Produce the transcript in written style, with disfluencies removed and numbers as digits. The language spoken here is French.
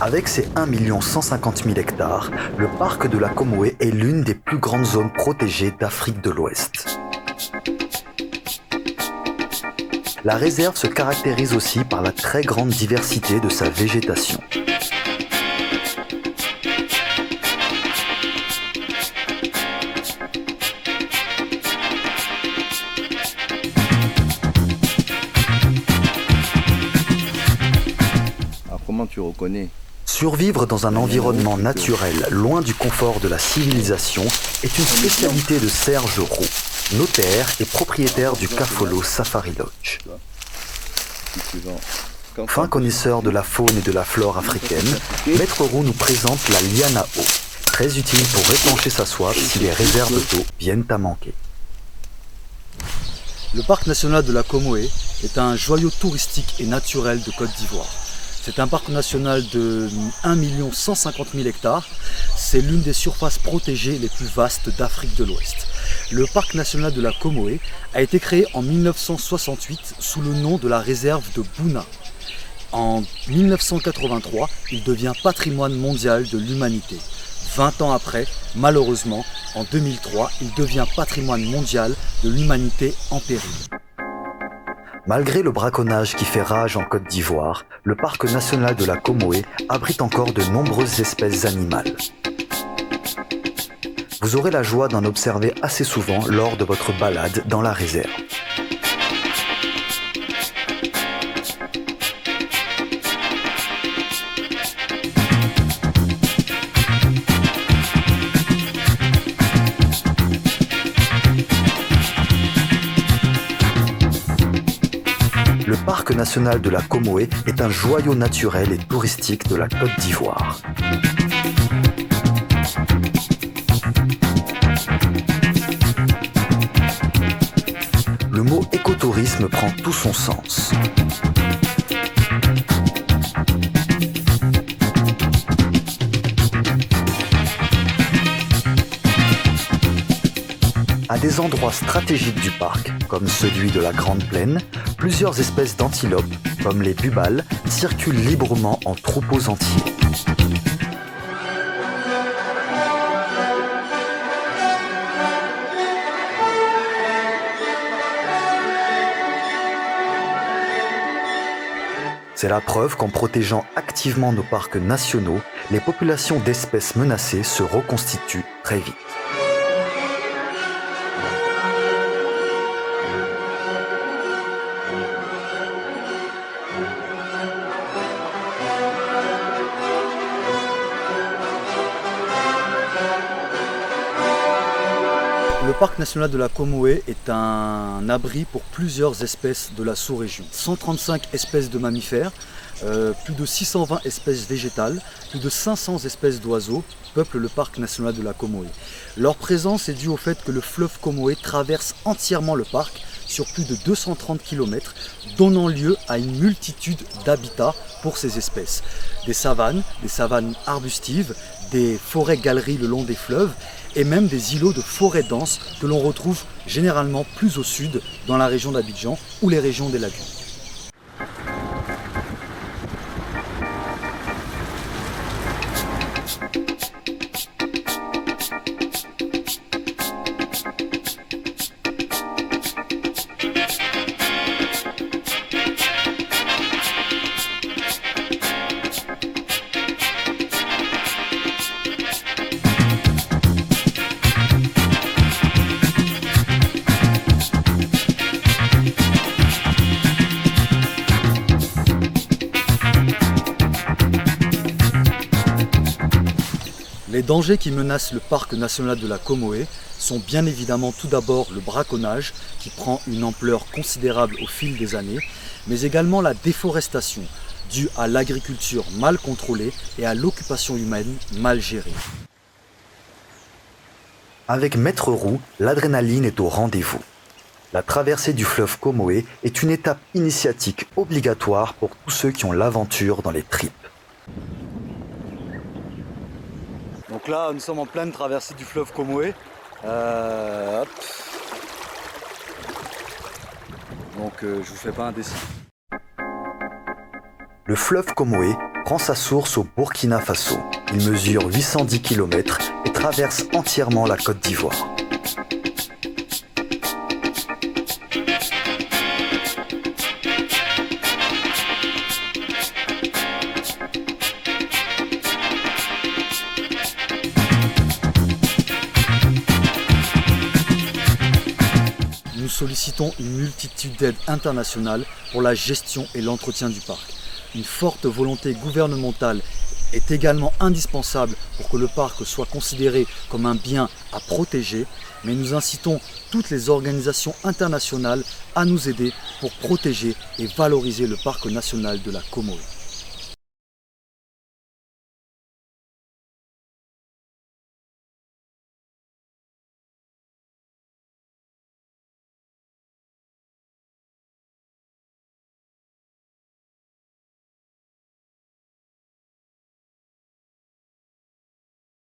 Avec ses 1 150 000 hectares, le parc de la Comoé est l'une des plus grandes zones protégées d'Afrique de l'Ouest. La réserve se caractérise aussi par la très grande diversité de sa végétation. Alors comment tu reconnais ? Survivre dans un environnement naturel, loin du confort de la civilisation, est une spécialité de Serge Roux, notaire et propriétaire du Kafolo Safari Lodge. Fin connaisseur de la faune et de la flore africaine, Maître Roux nous présente la liane à eau, très utile pour épancher sa soif si les réserves d'eau viennent à manquer. Le parc national de la Comoé est un joyau touristique et naturel de Côte d'Ivoire. C'est un parc national de 1 150 000 hectares. C'est l'une des surfaces protégées les plus vastes d'Afrique de l'Ouest. Le parc national de la Comoé a été créé en 1968 sous le nom de la réserve de Bouna. En 1983, il devient patrimoine mondial de l'humanité. 20 ans après, malheureusement, en 2003, il devient patrimoine mondial de l'humanité en péril. Malgré le braconnage qui fait rage en Côte d'Ivoire, le parc national de la Comoé abrite encore de nombreuses espèces animales. Vous aurez la joie d'en observer assez souvent lors de votre balade dans la réserve. Le parc national de la Comoé est un joyau naturel et touristique de la Côte d'Ivoire. Le mot écotourisme prend tout son sens. À des endroits stratégiques du parc, comme celui de la Grande Plaine, plusieurs espèces d'antilopes, comme les bubales, circulent librement en troupeaux entiers. C'est la preuve qu'en protégeant activement nos parcs nationaux, les populations d'espèces menacées se reconstituent très vite. Le parc national de la Comoé est un abri pour plusieurs espèces de la sous-région. 135 espèces de mammifères, plus de 620 espèces végétales, plus de 500 espèces d'oiseaux peuplent le parc national de la Comoé. Leur présence est due au fait que le fleuve Comoé traverse entièrement le parc sur plus de 230 km, donnant lieu à une multitude d'habitats pour ces espèces. Des savanes arbustives, des forêts-galeries le long des fleuves et même des îlots de forêts denses que l'on retrouve généralement plus au sud, dans la région d'Abidjan ou les régions des lagunes. Les dangers qui menacent le parc national de la Comoé sont bien évidemment tout d'abord le braconnage qui prend une ampleur considérable au fil des années, mais également la déforestation due à l'agriculture mal contrôlée et à l'occupation humaine mal gérée. Avec Maître Roux, l'adrénaline est au rendez-vous. La traversée du fleuve Comoé est une étape initiatique obligatoire pour tous ceux qui ont l'aventure dans les tripes. Donc là, nous sommes en pleine traversée du fleuve Comoé. Donc je vous fais pas un dessin. Le fleuve Comoé prend sa source au Burkina Faso. Il mesure 810 km et traverse entièrement la Côte d'Ivoire. Nous sollicitons une multitude d'aides internationales pour la gestion et l'entretien du parc. Une forte volonté gouvernementale est également indispensable pour que le parc soit considéré comme un bien à protéger, mais nous incitons toutes les organisations internationales à nous aider pour protéger et valoriser le parc national de la Comoé.